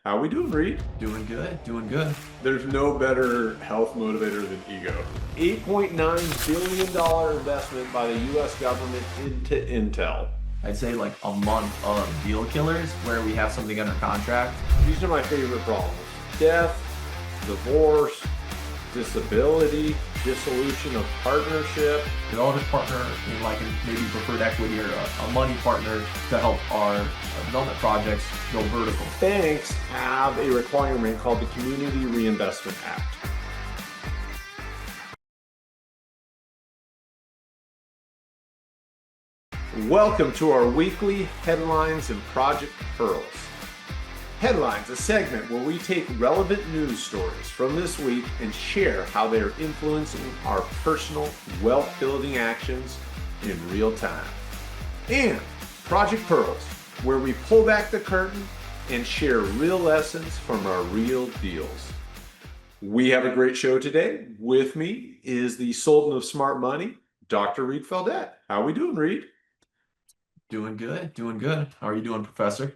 How we doing, Reed? Doing good, doing good. There's no better health motivator than ego. $8.9 billion investment by the US government into Intel. I'd say like a month of deal killers where we have something under contract. These are my favorite problems. Death, divorce, disability, dissolution of partnership. Development partner in like maybe preferred equity or a money partner to help our development projects go vertical. Banks have a requirement called the Community Reinvestment Act. Welcome to our weekly Headlines and Project Pearls. Headlines, a segment where we take relevant news stories from this week and share how they are influencing our personal wealth-building actions in real time. And Project Pearls, where we pull back the curtain and share real lessons from our real deals. We have a great show today. With me is the Sultan of Smart Money, Dr. Reed Faldet. How are we doing, Reed? Doing good, doing good. How are you doing, Professor?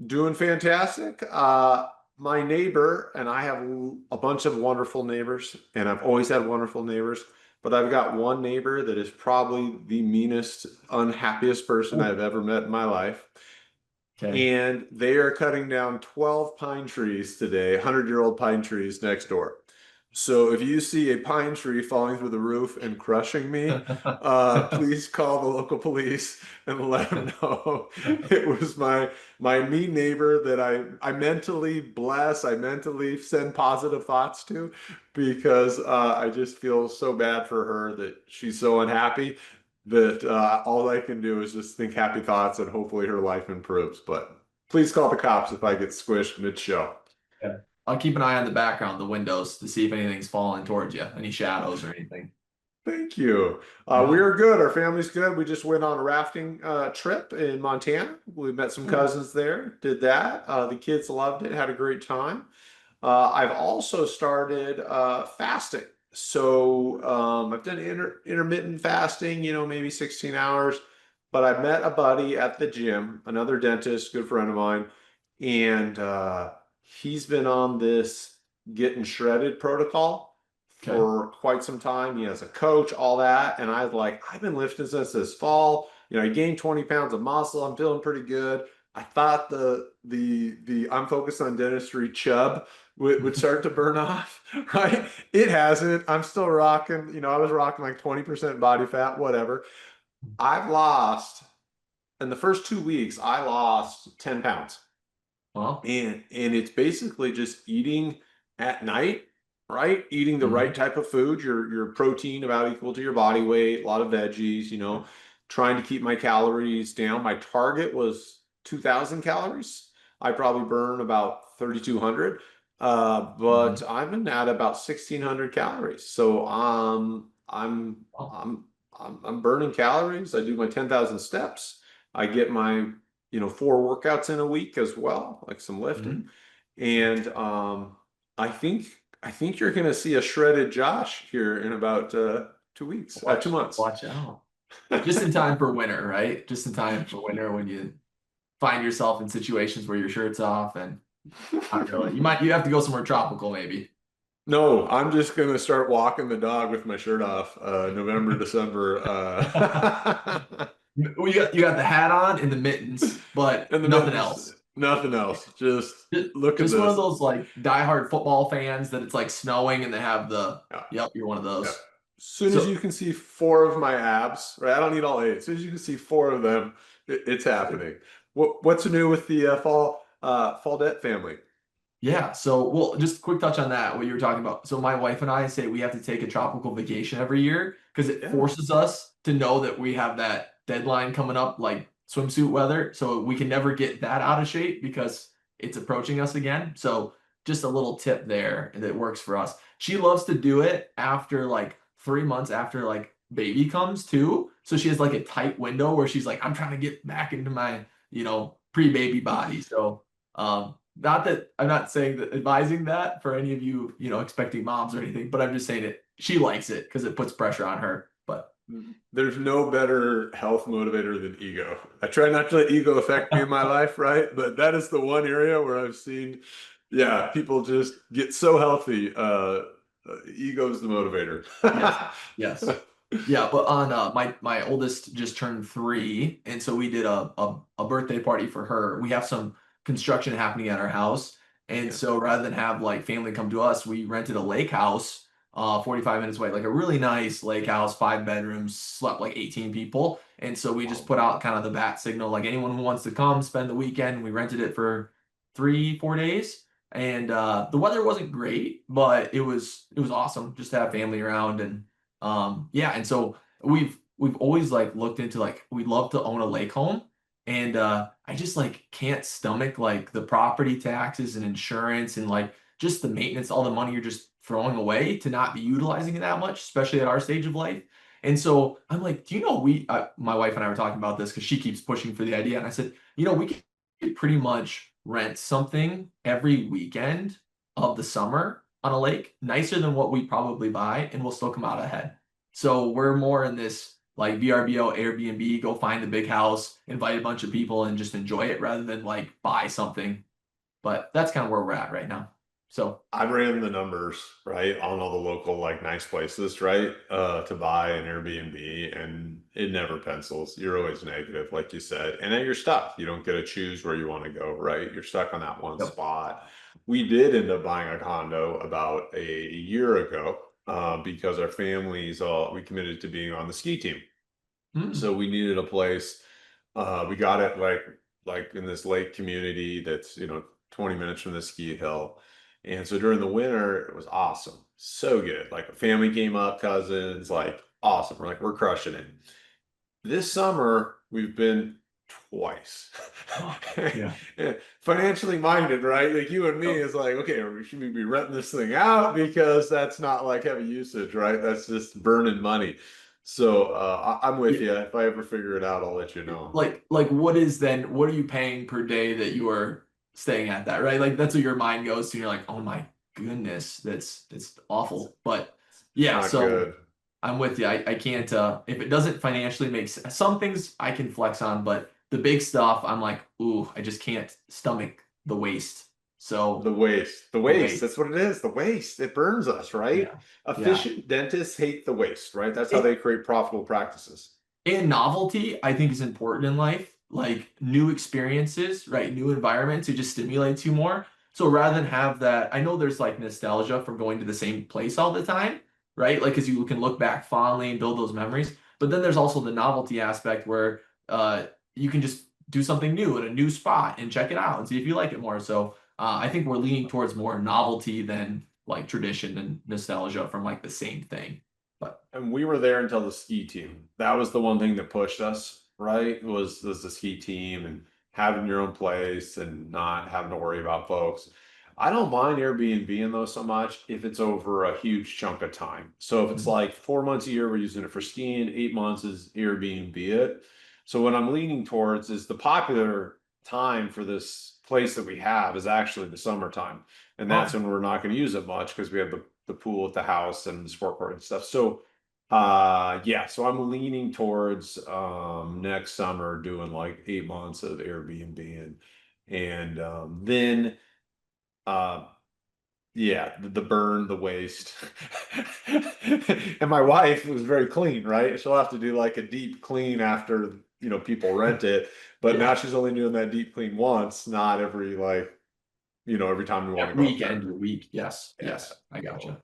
Doing fantastic. My neighbor, and I have a bunch of wonderful neighbors, and I've always had wonderful neighbors, but I've got one neighbor that is probably the meanest, unhappiest person I've ever met in my life. Okay. And they are cutting down 12 pine trees today, 100-year-old pine trees next door. So if you see a pine tree falling through the roof and crushing me, please call the local police and let them know it was my mean neighbor that I mentally bless, I mentally send positive thoughts to, because I just feel so bad for her that she's so unhappy that all I can do is just think happy thoughts and hopefully her life improves. But please call the cops if I get squished mid-show. Yeah. I'll keep an eye on the background, the windows, to see if anything's falling towards you, any shadows or anything. Thank you. We are good. Our family's good. We just went on a rafting trip in Montana. We met some cousins there, did that. The kids loved it, had a great time. I've also started fasting. So I've done intermittent fasting, maybe 16 hours. But I met a buddy at the gym, another dentist, good friend of mine, and he's been on this getting shredded protocol for quite some time. He has a coach, all that. And I was like, I've been lifting since this fall. I gained 20 pounds of muscle. I'm feeling pretty good. I thought the I'm focused on dentistry chub would start to burn off, right? It hasn't. I'm still rocking, I was rocking like 20% body fat, whatever. I've lost, in the first 2 weeks, I lost 10 pounds. Well, and it's basically just eating at night, right? Eating the right type of food, your protein about equal to your body weight, a lot of veggies, trying to keep my calories down. My target was 2,000 calories. I probably burn about 3,200, but I'm been at about 1,600 calories. So I'm burning calories. I do my 10,000 steps. I get my 4 workouts in a week as well, like some lifting. And I think you're going to see a shredded Josh here in about 2 weeks, 2 months. Watch out. Just in time for winter, right? Just in time for winter when you find yourself in situations where your shirt's off and not really. You have to go somewhere tropical maybe. No, I'm just going to start walking the dog with my shirt off, November, December. Well, you got the hat on and the mittens, but nothing else. Nothing else. Just look at this. Just one of those like diehard football fans that it's like snowing and they have the yep, you're one of those. As soon as you can see 4 of my abs, right? I don't need all 8. As soon as you can see 4 of them, it's happening. What's new with the Faldet family? Yeah, so well, just a quick touch on that, what you were talking about. So my wife and I say we have to take a tropical vacation every year because it forces us to know that we have that deadline coming up, like swimsuit weather. So we can never get that out of shape because it's approaching us again. So just a little tip there that works for us. She loves to do it after like 3 months after like baby comes too. So she has like a tight window where she's like, I'm trying to get back into my, pre-baby body. So, not that I'm not saying that advising that for any of you, expecting moms or anything, but I'm just saying it. She likes it because it puts pressure on her. But There's no better health motivator than ego. I try not to let ego affect me in my life, right? But that is the one area where I've seen, yeah, people just get so healthy. Ego's the motivator. Yes, yes. Yeah, but on my oldest just turned 3, and so we did a birthday party for her. We have some construction happening at our house, and Yeah. so rather than have like family come to us, we rented a lake house, 45 minutes away, like a really nice lake house, 5 bedrooms, slept like 18 people. And so we just Wow. put out kind of the bat signal, like anyone who wants to come spend the weekend. We rented it for 3, 4 days. And the weather wasn't great, but it was awesome just to have family around. And yeah, and so we've always like looked into like we'd love to own a lake home. And I just like can't stomach like the property taxes and insurance and like just the maintenance, all the money you're just throwing away to not be utilizing it that much, especially at our stage of life. And so I'm like, do you know, my wife and I were talking about this because she keeps pushing for the idea. And I said, we could pretty much rent something every weekend of the summer on a lake, nicer than what we probably buy, and we'll still come out ahead. So we're more in this like VRBO, Airbnb, go find a big house, invite a bunch of people, and just enjoy it rather than like buy something. But that's kind of where we're at right now. So, I ran the numbers, right, on all the local like nice places, right, to buy an Airbnb, and it never pencils. You're always negative, like you said, and then you're stuck. You don't get to choose where you want to go, right? You're stuck on that one yep. spot. We did end up buying a condo about a year ago because our families all we committed to being on the ski team. Mm. So we needed a place. We got it like in this lake community that's 20 minutes from the ski hill. And so during the winter, it was awesome. So good. Like a family came up, cousins, like awesome. We're crushing it. This summer, we've been twice. Yeah. Financially minded, right? Like you and me Yep. is like, okay, should we be renting this thing out because that's not like heavy usage, right? That's just burning money. So I'm with Yeah. you. If I ever figure it out, I'll let you know. Like what are you paying per day that you are staying at that, right? Like that's what your mind goes to. You're like, oh my goodness, that's awful. But It's yeah, not so good. I'm with you. I can't if it doesn't financially make sense, some things I can flex on, but the big stuff I'm like, ooh, I just can't stomach the waste. So The waste. The the waste. waste. That's what it is. The waste. It burns us, right? Yeah. Yeah. Efficient dentists hate the waste, right? That's how It, they create profitable practices. and novelty, I think, is important in life. Like new experiences, right? New environments, it just stimulates you more. So rather than have that, I know there's like nostalgia from going to the same place all the time, right? Like, because you can look back fondly and build those memories. But then there's also the novelty aspect where you can just do something new in a new spot and check it out and see if you like it more. So I think we're leaning towards more novelty than like tradition and nostalgia from like the same thing. But And we were there until the ski team. That was the one thing that pushed us, right? Was the ski team and having your own place and not having to worry about folks. I don't mind Airbnb though so much if it's over a huge chunk of time. So if it's mm, like 4 months a year, we're using it for skiing, 8 months is Airbnb it. So what I'm leaning towards is the popular time for this place that we have is actually the summertime. And that's okay. when we're not going to use it much because we have the pool at the house and the sport court and stuff. So yeah, so I'm leaning towards next summer doing like 8 months of Airbnb and then uh yeah, the burn, the waste. And my wife was very clean, right? She'll have to do like a deep clean after, people rent it, but now Yeah. she's only doing that deep clean once, not every like, every time we want to Every go up weekend there. or week. Yes. Yeah. Yes. I So, gotcha.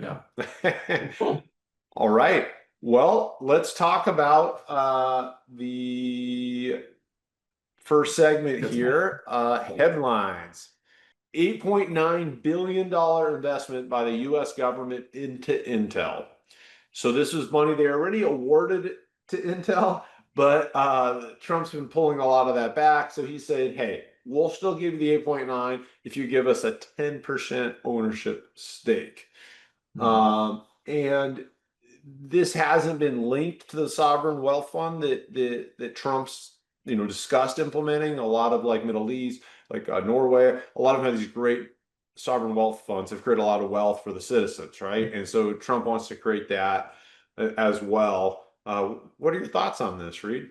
Yeah. yeah. Cool. Cool. All right. Well, let's talk about the first segment That's fine. here. Headlines. $8.9 billion investment by the US government into Intel. So this was money they already awarded to Intel, but Trump's been pulling a lot of that back. So he said, hey, we'll still give you the 8.9 if you give us a 10% ownership stake. Mm. And this hasn't been linked to the sovereign wealth fund that Trump's discussed implementing. A lot of like Middle East, like Norway, a lot of them have these great sovereign wealth funds have created a lot of wealth for the citizens, right? And so Trump wants to create that as well. What are your thoughts on this, Reed?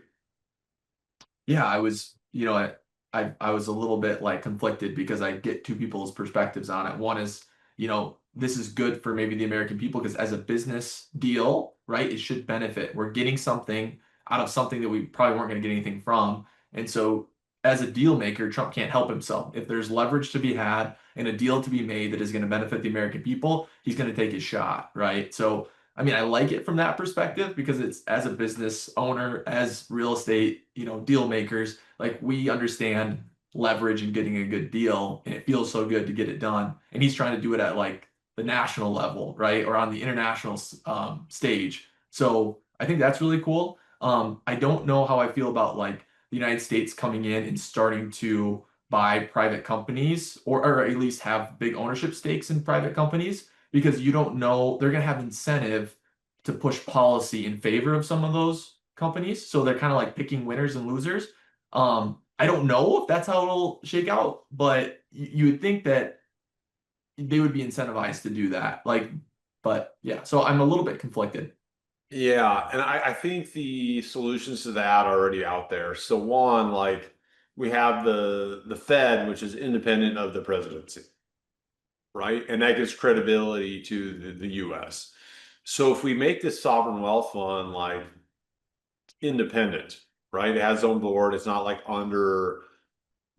Yeah, I was, I was a little bit like conflicted because I get two people's perspectives on it. One is, this is good for maybe the American people because as a business deal, right, it should benefit. We're getting something out of something that we probably weren't going to get anything from. And so as a deal maker, Trump can't help himself. If there's leverage to be had and a deal to be made that is going to benefit the American people, he's going to take his shot, right? So I mean, I like it from that perspective because it's as a business owner, as real estate, deal makers, like we understand leverage and getting a good deal, and it feels so good to get it done. And he's trying to do it at like the national level, right, or on the international stage. So I think that's really cool. I don't know how I feel about like the United States coming in and starting to buy private companies or at least have big ownership stakes in private companies because you don't know they're going to have incentive to push policy in favor of some of those companies. So they're kind of like picking winners and losers. I don't know if that's how it'll shake out, but you would think that they would be incentivized to do that. Like, but yeah, so I'm a little bit conflicted. Yeah, and I think the solutions to that are already out there. So one, like we have the Fed, which is independent of the presidency, right? And that gives credibility to the US. So if we make this sovereign wealth fund like independent, right? It has its own board. It's not like under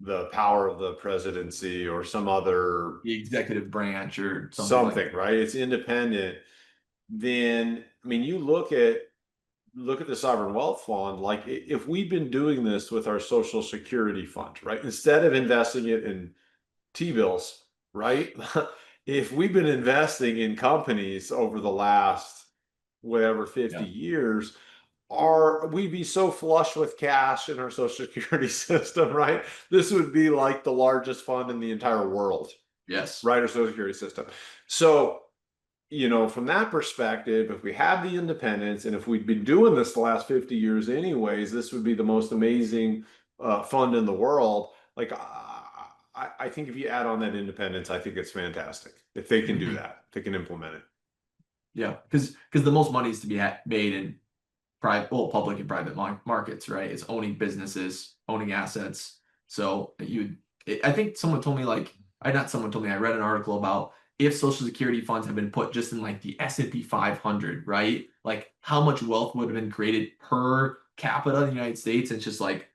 the power of the presidency or some other The executive branch or something like something, right? It's independent. Then, I mean, you look at the sovereign wealth fund, like if we've been doing this with our social security fund, right? Instead of investing it in T-bills, right? If we've been investing in companies over the last whatever 50 that. years, are we'd be so flush with cash in our social security system, right? This would be like the largest fund in the entire world, Yes. right? Our social security system. So from that perspective, if we have the independence and if we'd been doing this the last 50 years anyways, this would be the most amazing fund in the world. Like, I think if you add on that independence, I think it's fantastic. If they can do Mhm. that, if they can implement it. Yeah, because the most money is to be made in private, well, public and private markets, right? It's owning businesses, owning assets. So I think someone told me like, I not someone told me, I read an article about if Social Security funds have been put just in like the S&P 500, right? Like how much wealth would have been created per capita in the United States? It's just like,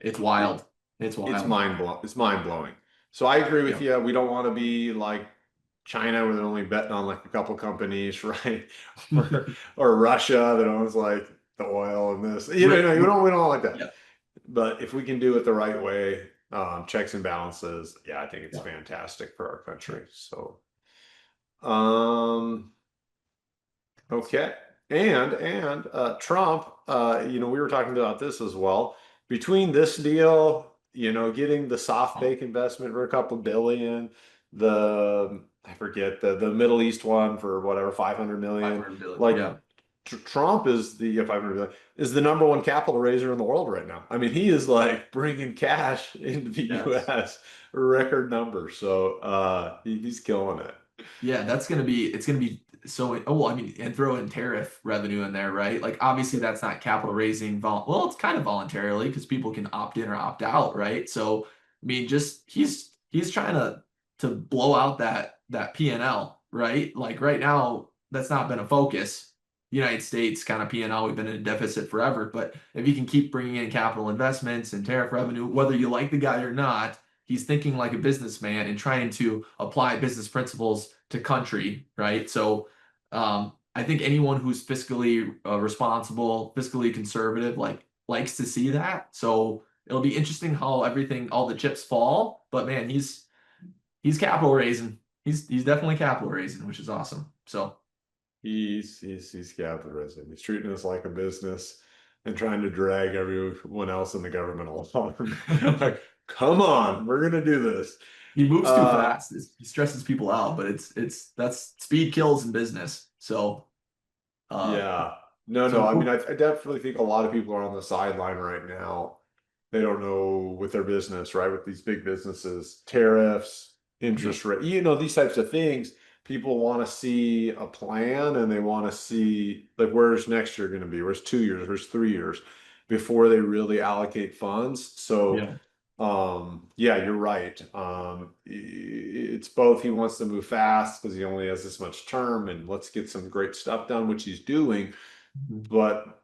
it's It, wild. It's it's wild. mind blowing. It's mind blowing. So I agree with Yeah. you. We don't want to be like China, where they're only betting on like a couple companies, right? Or Russia that owns like the oil and this. Right. We don't like that. Yeah. But if we can do it the right way, checks and balances, yeah, I think it's Yeah. fantastic for our Yeah. country. So, um, okay. And Trump, we were talking about this as well. Between this deal, getting the Oh, SoftBank investment for a couple billion, the I forget the Middle East one for whatever 500 million. 500 billion. Like Yeah. Trump is the 500 million is the number one capital raiser in the world right now. I mean, he is like bringing cash into the Yes. U.S. record numbers. So he's killing it. Yeah, it's gonna be so, oh, well, I mean, and throw in tariff revenue in there, right? Like obviously that's not capital raising well, it's kind of voluntarily because people can opt in or opt out, right? So, I mean, just he's trying to blow out that P&L, right? Like right now, that's not been a focus. United States kind of P&L, we've been in a deficit forever, but if you can keep bringing in capital investments and tariff revenue, whether you like the guy or not, he's thinking like a businessman and trying to apply business principles to country, right? So I think anyone who's fiscally responsible, fiscally conservative, like likes to see that. So it'll be interesting how everything, all the chips fall. But man, he's capital raising. He's definitely capital raising, which is awesome. So He's capitalism. He's treating us like a business and trying to drag everyone else in the government along. Like, come on, we're gonna do this. he moves too Uh, fast. He stresses people out, but it's that's speed kills in business. So uh, yeah. No, no. so I mean, cool. I definitely think a lot of people are on the sideline right now. They don't know with their business, right? With these big businesses, tariffs, Yeah. interest rate, these types of things. people want to see a plan and they want to see like where's next year going to be, where's 2 years, where's 3 years before they really allocate funds. So Yeah. yeah, you're right. It's both he wants to move fast because he only has this much term and let's get some great stuff done, which he's doing, Mhm. but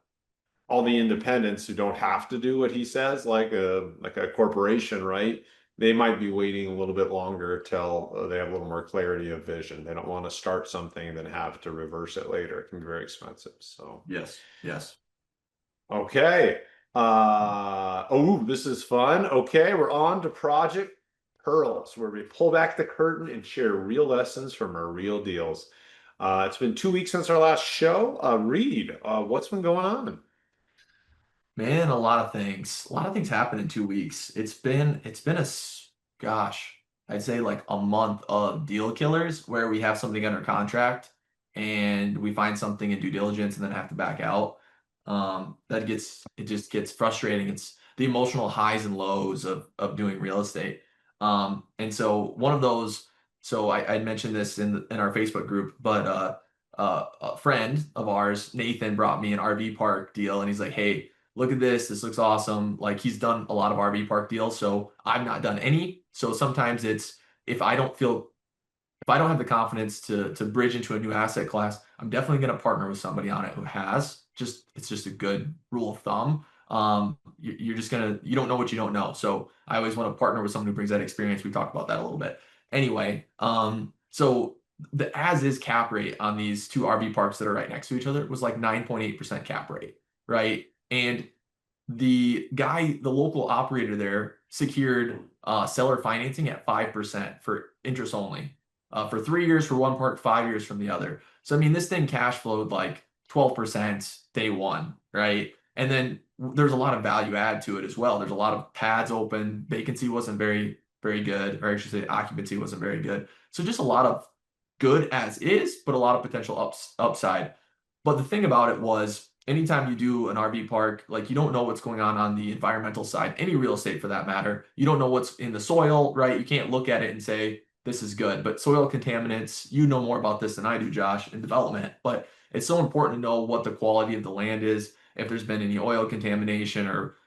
all the independents who don't have to do what he says, like a corporation, right? They might be waiting a little bit longer till they have a little more clarity of vision. They don't want to start something and then have to reverse it later. It can be very expensive. So, Yes. Yes. okay. Oh, this is fun. Okay, we're on to Project Pearls, where we pull back the curtain and share real lessons from our real deals. It's been 2 weeks since our last show. Reed, what's been going on? Man, a lot of things. A lot of things happened in 2 weeks. It's been gosh, I'd say like a month of deal killers where we have something under contract and we find something in due diligence and then have to back out. It just gets frustrating. It's the emotional highs and lows of doing real estate. And so one of those, so I mentioned this in our Facebook group, but a friend of ours, Nathan, brought me an RV park deal and he's like, hey, look at this. This looks awesome. Like he's done a lot of RV park deals, so I've not done any. So sometimes it's if I don't feel if I don't have the confidence to bridge into a new asset class, I'm definitely going to partner with somebody on it who has. Just it's just a good rule of thumb. You're just gonna you don't know what you don't know. So I always want to partner with someone who brings that experience. We talked about that a little bit. Anyway, so the as is cap rate on these two RV parks that are right next to each other was like 9.8% cap rate, right? And the local operator there secured seller financing at 5% for interest only for 3 years for one part, 5 years from the other. So, I mean, this thing cash flowed like 12% day one, right? And then there's a lot of value add to it as well. There's a lot of pads open. Vacancy wasn't very good, or I should say occupancy wasn't very good. So just a lot of good as is, but a lot of potential upside. But the thing about it was, anytime you do an RV park, like you don't know what's going on the environmental side, any real estate for that matter. You don't know what's in the soil, right? You can't look at it and say, this is good. But soil contaminants, you know more about this than I do, Josh, in development. But it's so important to know what the quality of the land is, if there's been any oil contamination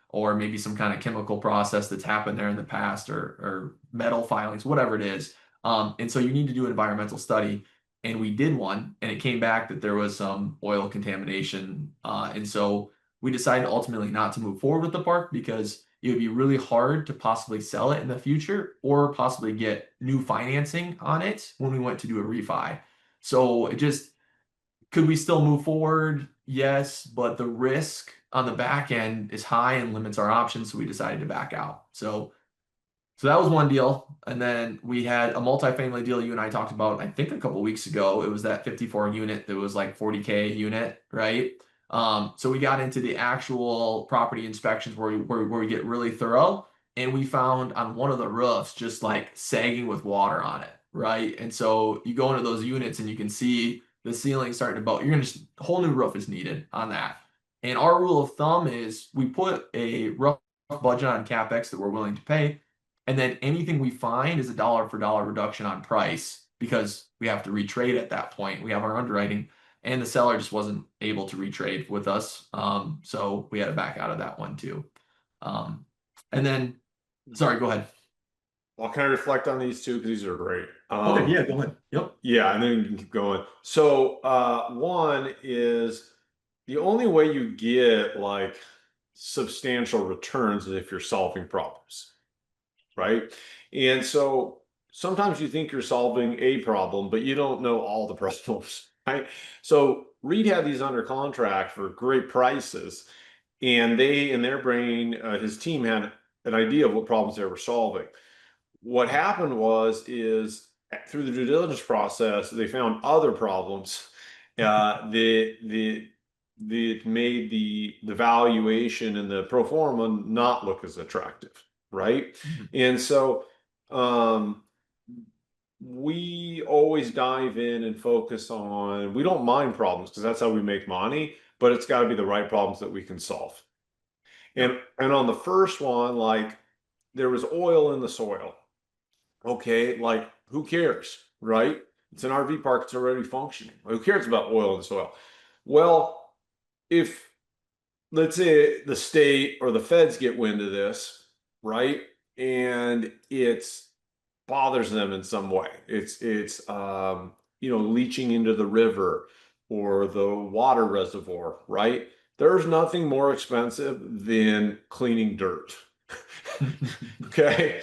or maybe some kind of chemical process that's happened there in the past or metal filings, whatever it is. And so you need to do an environmental study. And we did one, and it came back that there was some oil contamination. And so we decided ultimately not to move forward with the park because it would be really hard to possibly sell it in the future or possibly get new financing on it when we went to do a refi. So it just could we still move forward? Yes, but the risk on the back end is high and limits our options, so we decided to back out. So that was one deal. And then we had a multifamily deal you and I talked about, I think a couple weeks ago. It was that 54 unit that was like 40K unit, right? So we got into the actual property inspections where we get really thorough. And we found on one of the roofs just like sagging with water on it, right? And so you go into those units and you can see the ceiling starting to bow. You're gonna just a whole new roof is needed on that. And our rule of thumb is we put a rough budget on CapEx that we're willing to pay, and then anything we find is a dollar for dollar reduction on price because we have to retrade at that point. We have our underwriting, and the seller just wasn't able to retrade with us. So we had to back out of that one too. Um, and then, sorry, go ahead. Well, can I reflect on these two because these are great? Okay, yeah, go ahead. Yep. Yeah, and then you can keep going. So, one is the only way you get like substantial returns is if you're solving problems, right? And so sometimes you think you're solving a problem, but you don't know all the problems, right? So Reed had these under contract for great prices, and they, in their brain, his team had an idea of what problems they were solving. What happened was is through the due diligence process, they found other problems that made the valuation and the pro forma not look as attractive, right? Mhm. And so um, we always dive in and focus on we don't mind problems because that's how we make money, but it's got to be the right problems that we can solve. Yep. And on the first one, like there was oil in the soil. Okay, like who cares, right? It's an RV park. It's already functioning. Who cares about oil in the soil? Well, if let's say the state or the feds get wind of this, right? And it's bothers them in some way. It's leaching into the river or the water reservoir, right? There's nothing more expensive than cleaning dirt. Okay,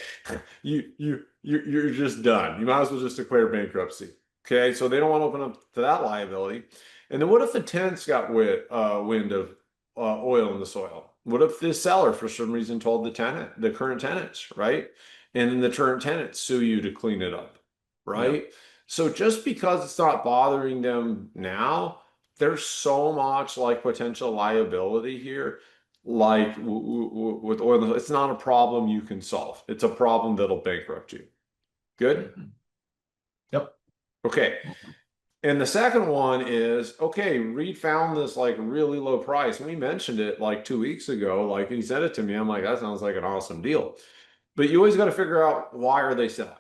you're just done. You might as well just declare bankruptcy. Okay, so they don't want to open up to that liability. And then what if the tenants got wind of oil in the soil? What if the seller, for some reason, told the current tenants, right? And then the current tenants sue you to clean it up, Yep. right? So just because it's not bothering them now, there's so much like potential liability here. Like with oil, it's not a problem you can solve. It's a problem that'll bankrupt you. Good? Mhm. Yep. Okay. And the second one is, okay, Reed found this like really low price. And we mentioned it like 2 weeks ago. Like he said it to me. I'm like, that sounds like an awesome deal. But you always got to figure out why are they selling,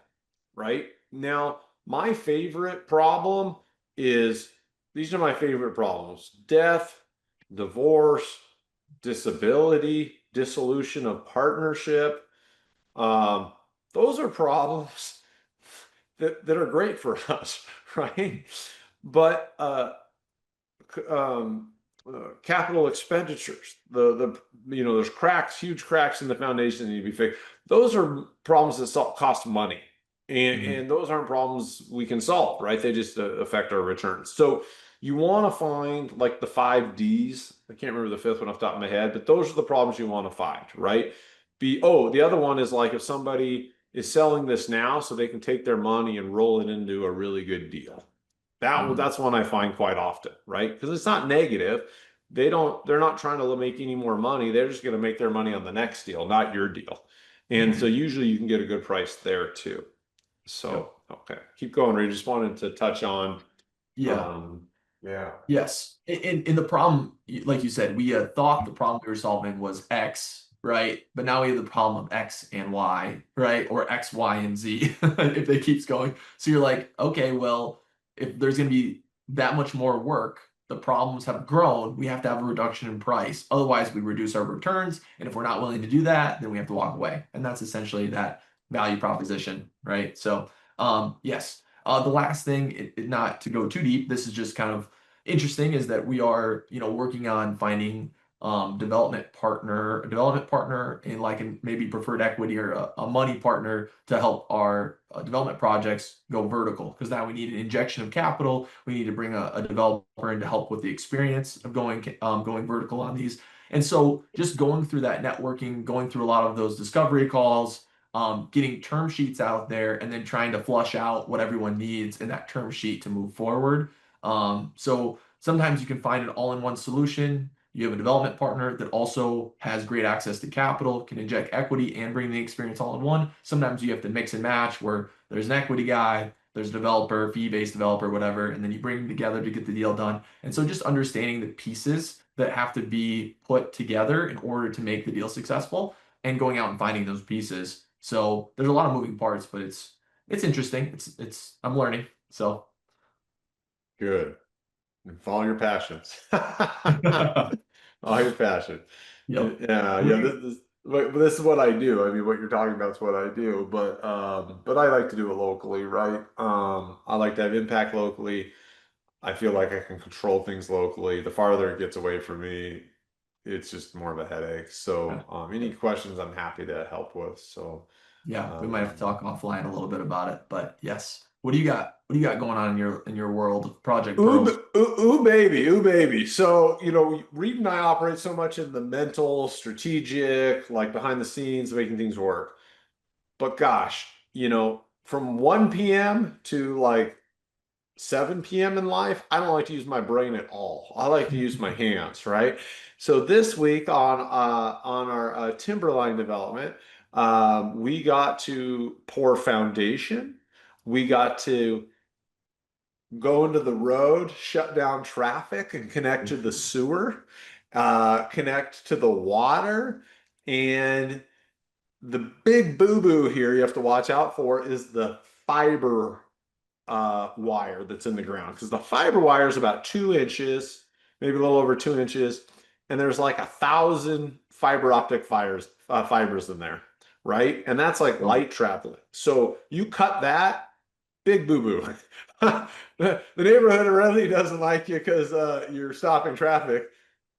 right? Now, my favorite problem is these are my favorite problems: death, divorce, disability, dissolution of partnership. Um, those are problems that are great for us, right? But um, capital expenditures, there's cracks, huge cracks in the foundation that need to be fixed. Those are problems that cost money, and Mhm. those aren't problems we can solve, right? They just affect our returns. So you want to find like the 5 Ds. I can't remember the fifth one off the top of my head, but those are the problems you want to find, right? The other one is like if somebody is selling this now so they can take their money and roll it into a really good deal. Mhm. That's one I find quite often, right? Because it's not negative. They're not trying to make any more money. They're just going to make their money on the next deal, not your deal. And so Mhm. usually you can get a good price there too. Yep. So, okay. Keep going, Ray. Just wanted to touch on Yeah. um yeah. Yes. In the problem, like you said, we thought the problem we were solving was X, right? But now we have the problem of X and Y, right? Or X, Y, and Z if it keeps going. So you're like, okay, well, if there's going to be that much more work, the problems have grown, we have to have a reduction in price. Otherwise, we reduce our returns. And if we're not willing to do that, then we have to walk away. And that's essentially that value proposition, right? So, yes. The last thing, not to go too deep, this is just kind of interesting is that we are, working on finding a development partner in like in maybe preferred equity or a money partner to help our development projects go vertical. Because now we need an injection of capital. We need to bring a developer in to help with the experience of going vertical on these. And so just going through that networking, going through a lot of those discovery calls, getting term sheets out there, and then trying to flush out what everyone needs in that term sheet to move forward. So sometimes you can find an all-in-one solution. You have a development partner that also has great access to capital, can inject equity and bring the experience all in one. Sometimes you have to mix and match where there's an equity guy, there's a developer, fee-based developer, whatever, and then you bring them together to get the deal done. And so just understanding the pieces that have to be put together in order to make the deal successful and going out and finding those pieces. So there's a lot of moving parts, but it's interesting. It's I'm learning. So Good. And follow your passions. Follow your passion. yep. Yeah, What yeah. do you This is what I do. I mean, what you're talking about is what I do. But I like to do it locally, right? I like to have impact locally. I feel like I can control things locally. The farther it gets away from me, it's just more of a headache. So, any questions, I'm happy to help with. So, Yeah, we might have to um, talk offline a little bit about it, but yes. What do you got? What do you got going on in your world of Project Ooh, Pearls? ooh, baby, ooh, baby. So, Reed and I operate so much in the mental, strategic, like behind the scenes, making things work. But gosh, from 1 p.m. to like 7 p.m. in life, I don't like to use my brain at all. I like to use my hands, right? So this week on our timberline development, we got to pour foundation. We got to go into the road, shut down traffic, and connect to the sewer, connect to the water. And the big boo-boo here you have to watch out for is the fiber wire that's in the ground because the fiber wire is about 2 inches, maybe a little over 2 inches, and there's like 1,000 fiber optic fibers in there, right? And that's like Oh, light traveling. So you cut that, big boo boo. The neighborhood really doesn't like you because you're stopping traffic.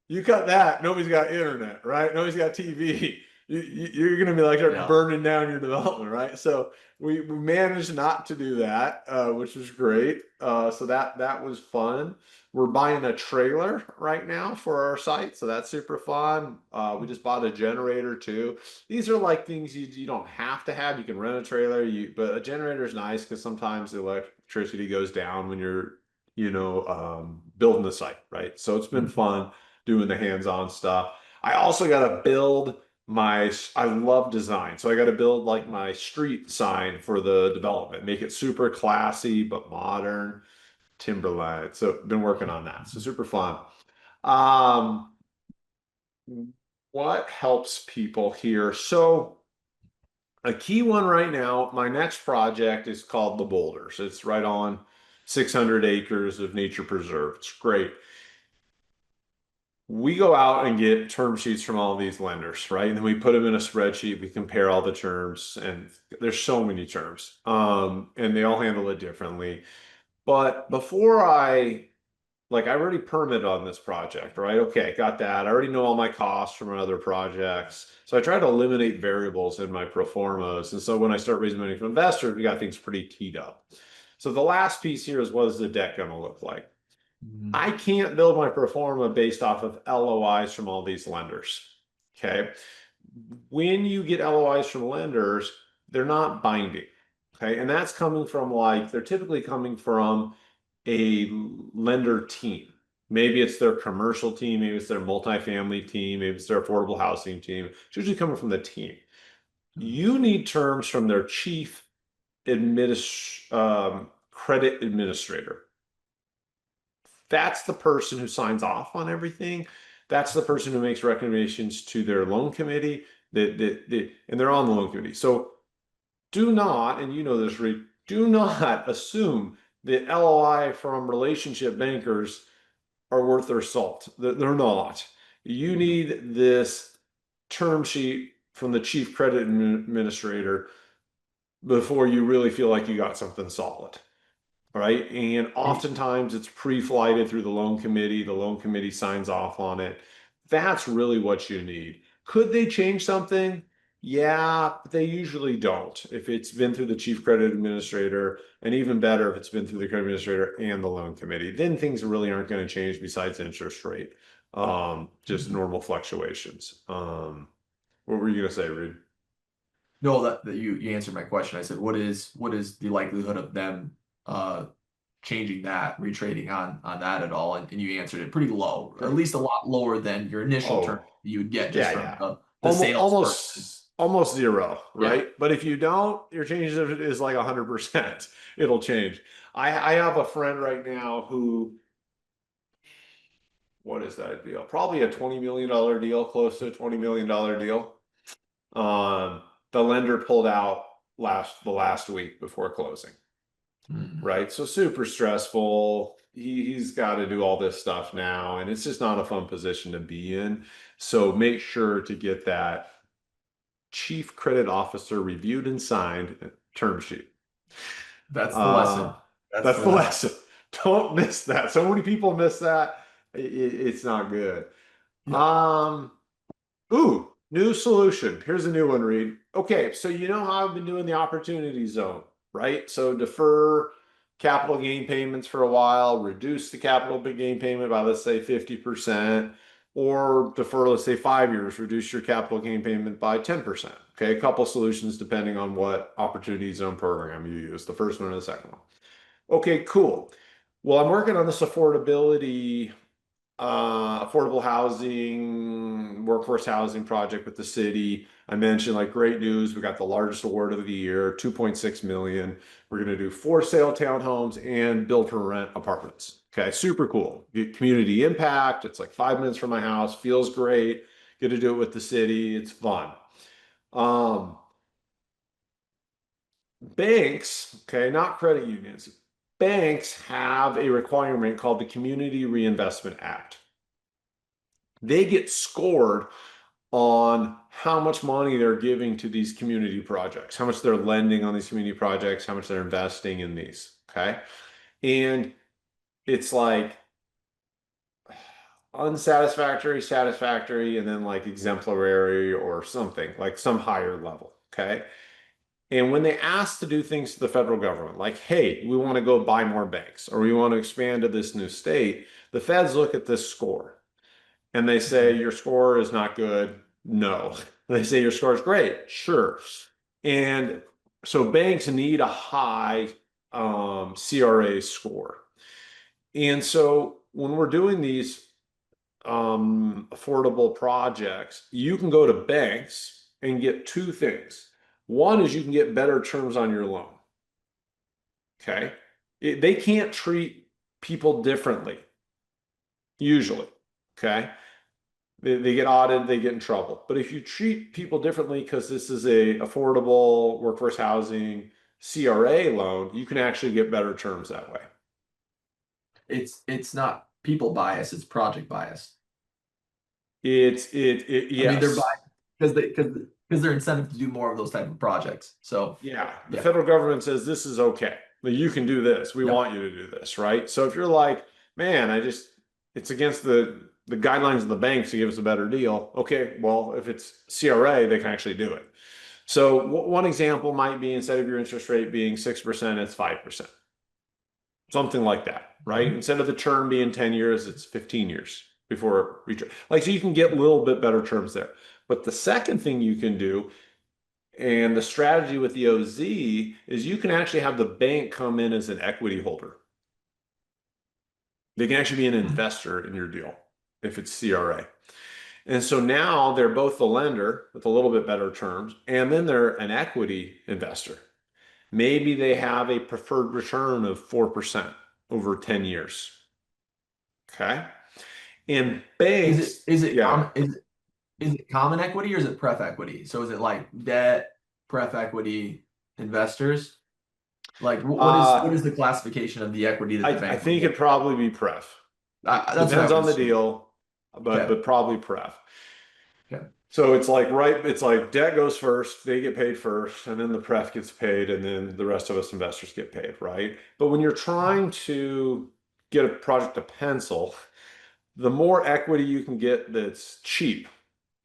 You cut that, nobody's got internet, right? Nobody's got TV. You're going to be like yeah. burning down your development, right? So we managed not to do that, which was great. So that was fun. We're buying a trailer right now for our site, so that's super fun. We just bought a generator too. These are like things you don't have to have. You can rent a trailer, but a generator is nice because sometimes the electricity goes down when you're, building the site, right? So it's been Mhm. fun doing the hands-on stuff. I also got to build I love design. So I got to build like my street sign for the development, make it super classy but modern, Timberline. So been working on that. So super fun. Um, what helps people here? So a key one right now, my next project is called the Boulders. It's right on 600 acres of nature preserve. It's great. We go out and get term sheets from all these lenders, right? And then we put them in a spreadsheet. We compare all the terms, and there's so many terms, and they all handle it differently. But before I already permitted on this project, right? Okay, got that. I already know all my costs from other projects. So I try to eliminate variables in my pro formas. And so when I start raising money from investors, we got things pretty teed up. So the last piece here is, what is the debt going to look like? Mhm. I can't build my pro forma based off of LOIs from all these lenders. Okay. When you get LOIs from lenders, they're not binding. Okay. And that's coming from they're typically coming from a lender team. Maybe it's their commercial team, maybe it's their multifamily team, maybe it's their affordable housing team. It's usually coming from the team. You need terms from their chief credit administrator. That's the person who signs off on everything. That's the person who makes recommendations to their loan committee and they're on the loan committee. So do not, and you know this, Reed, do not assume that LOI from relationship bankers are worth their salt. They're not. You need this term sheet from the chief credit administrator before you really feel like you got something solid. Right. And Hey, oftentimes it's pre-flighted through the loan committee. The loan committee signs off on it. That's really what you need. Could they change something? Yeah, but they usually don't. If it's been through the chief credit administrator, and even better if it's been through the credit administrator and the loan committee, then things really aren't going to change besides interest rate. Just Mhm. normal fluctuations. What were you going to say, Reed? No, that you answered my question. I said, what is the likelihood of them uh changing that, retrading on that at all? And you answered it pretty low, at Great. least a lot lower than your initial term Oh, you would get just yeah, from yeah. the Almost, salesperson. almost zero, Yeah. right? But if you don't, your change of it is like 100%. It'll change. I have a friend right now who, what is that deal? Probably a $20 million deal, close to a $20 million deal. Um, the lender pulled out the last week before closing, Mm. right? So super stressful. He's got to do all this stuff now, and it's just not a fun position to be in. So make sure to get that chief credit officer reviewed and signed term sheet. That's the Uh, lesson. That's that's the the lesson. lesson. Don't miss that. So many people miss that. It's not good. Yeah. Um, new solution. Here's a new one, Reed. Okay, so you know how I've been doing the opportunity zone, right? So defer capital gain payments for a while, reduce the capital gain payment by, let's say, 50%, or defer, let's say, 5 years, reduce your capital gain payment by 10%. Okay, a couple solutions depending on what opportunity zone program you use, the first one or the second one. Okay, cool. Well, I'm working on this affordable housing, workforce housing project with the city. I mentioned, like, great news. We got the largest award of the year, 2.6 million. We're going to do for sale townhomes and build for rent apartments. Okay, super cool. Get community impact. It's like 5 minutes from my house. Feels great. Get to do it with the city. It's fun. Um, Banks, okay, not credit unions. banks have a requirement called the Community Reinvestment Act. They get scored on how much money they're giving to these community projects, how much they're lending on these community projects, how much they're investing in these. Okay. And it's like unsatisfactory, satisfactory, and then like exemplary or something, like some higher level. Okay. And when they ask to do things to the federal government, like, hey, we want to go buy more banks or we want to expand to this new state, the feds look at this score and they say, your score is not good. No. They say, your score is great. Sure. And so banks need a high CRA score. And so when we're doing these affordable projects, you can go to banks and get two things. One is you can get better terms on your loan. Okay. They can't treat people differently, usually. Okay. They get audited, they get in trouble. But if you treat people differently because this is a affordable workforce housing CRA loan, you can actually get better terms that way. It's not people bias, it's project bias. I mean, they're Yes. biased because they're incentive to do more of those type of projects. So Yeah, the yeah, federal government says this is okay. That you can do this. We yep. want you to do this, right? So if you're like, man, it's against the guidelines of the banks to give us a better deal. Okay, well, if it's CRA, they can actually do it. So one example might be instead of your interest rate being 6%, it's 5%, something like that, right? Mhm. Instead of the term being 10 years, it's 15 years before return. Like, so you can get a little bit better terms there. But the second thing you can do and the strategy with the OZ is you can actually have the bank come in as an equity holder. They can actually be an investor in your deal if it's CRA. And so now they're both the lender with a little bit better terms, and then they're an equity investor. Maybe they have a preferred return of 4% over 10 years. Okay. And Is it banks, is it yeah. common is it common equity or is it pref equity? So is it like debt, pref equity, investors? Like what is Uh, the classification of the equity that the I bank would think hold? it'd probably be pref. That's what I Depends would on the assume. deal, Okay. but probably pref. Okay. So it's like it's like debt goes first, they get paid first, and then the pref gets paid, and then the rest of us investors get paid, right? But when you're trying to get a project to pencil, the more equity you can get that's cheap,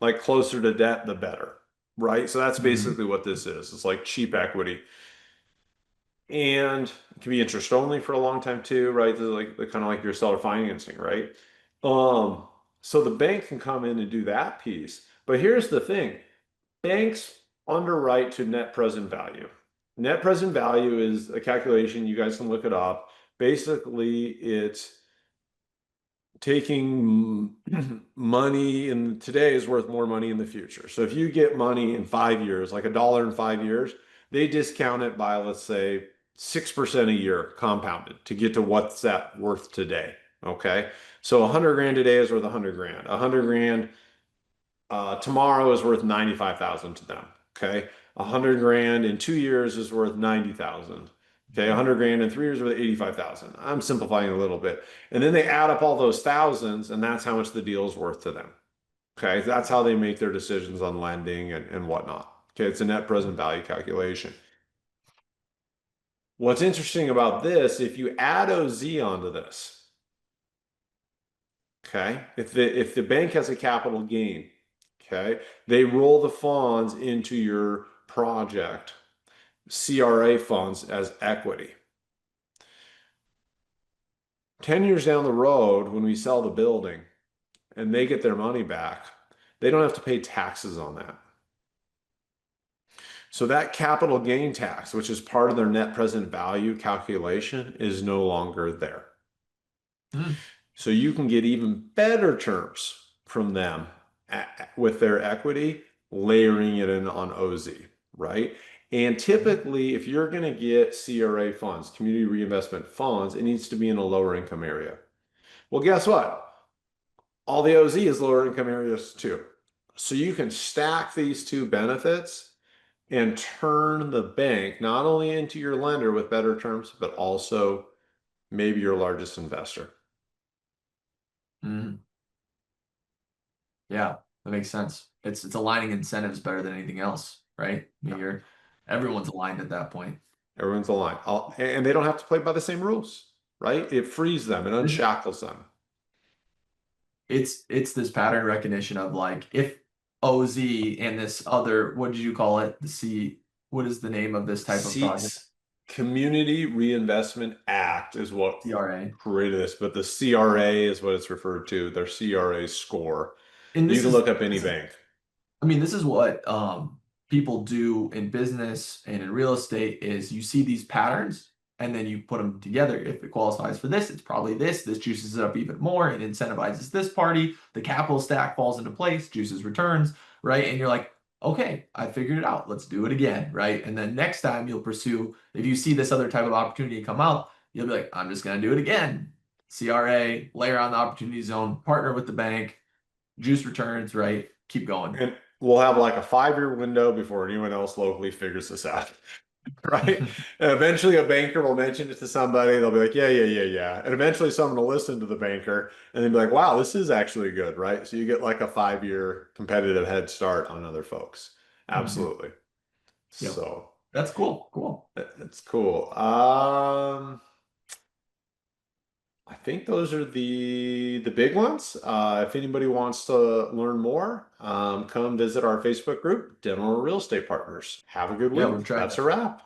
like closer to debt, the better, right? So that's Mhm. basically what this is. It's like cheap equity. And it can be interest only for a long time too, right? This is like kind of like your seller financing, right? Um, so the bank can come in and do that piece. But here's the thing. Banks underwrite to net present value. Net present value is a calculation, you guys can look it up. Basically, it's taking money in today is worth more money in the future. So if you get money in 5 years, like $1 in 5 years, they discount it by, let's say, 6% a year compounded to get to what's that worth today. Okay. So 100 grand today is worth 100 grand. 100 grand tomorrow is worth 95,000 to them. Okay. 100 grand in 2 years is worth 90,000. Okay. 100 grand in 3 years is worth 85,000. I'm simplifying a little bit. And then they add up all those thousands, and that's how much the deal is worth to them. Okay. That's how they make their decisions on lending and whatnot. Okay. It's a net present value calculation. What's interesting about this, if you add OZ onto this, okay, if the bank has a capital gain, okay, they roll the funds into your project CRA funds as equity. 10 years down the road, when we sell the building and they get their money back, they don't have to pay taxes on that. So that capital gain tax, which is part of their net present value calculation, is no longer there. Hmm. So you can get even better terms from them with their equity, layering it in on OZ, right? And typically, if you're going to get CRA funds, community reinvestment funds, it needs to be in a lower income area. Well, guess what? All the OZ is lower income areas too. So you can stack these two benefits and turn the bank not only into your lender with better terms, but also maybe your largest investor. Mhm. Yeah, that makes sense. It's aligning incentives better than anything else, right? I mean, everyone's aligned at that point. Everyone's aligned. And they don't have to play by the same rules, right? It frees them, it This- unshackles them. It's this pattern recognition of like if OZ and this other, what did you call it? What is the name of this type of project? Seats Community Reinvestment Act is what CRA. created this, but the CRA is what it's referred to, their CRA score. And You this can is look up any this is bank. I mean, this is what people do in business and in real estate is you see these patterns and then you put them together. If it qualifies for this, it's probably this. This juices it up even more. It incentivizes this party. The capital stack falls into place, juices returns, right? And you're like, okay, I figured it out. Let's do it again, right? And then next time you'll pursue, if you see this other type of opportunity come out, you'll be like, I'm just going to do it again. CRA, layer on the opportunity zone, partner with the bank, juice returns, right? Keep going. And we'll have like a 5-year window before anyone else locally figures this out. Right? And eventually a banker will mention it to somebody. They'll be like, yeah, yeah, yeah, yeah. And eventually someone will listen to the banker and then be like, wow, this is actually good, right? So you get like a 5-year competitive head start on other folks. Mhm. Absolutely. Yep. So That's cool. Cool. that's cool. I think those are the big ones. If anybody wants to learn more, come visit our Facebook group, Dental Real Estate Partners. Have a good Yeah, we'll week. try. That's a wrap.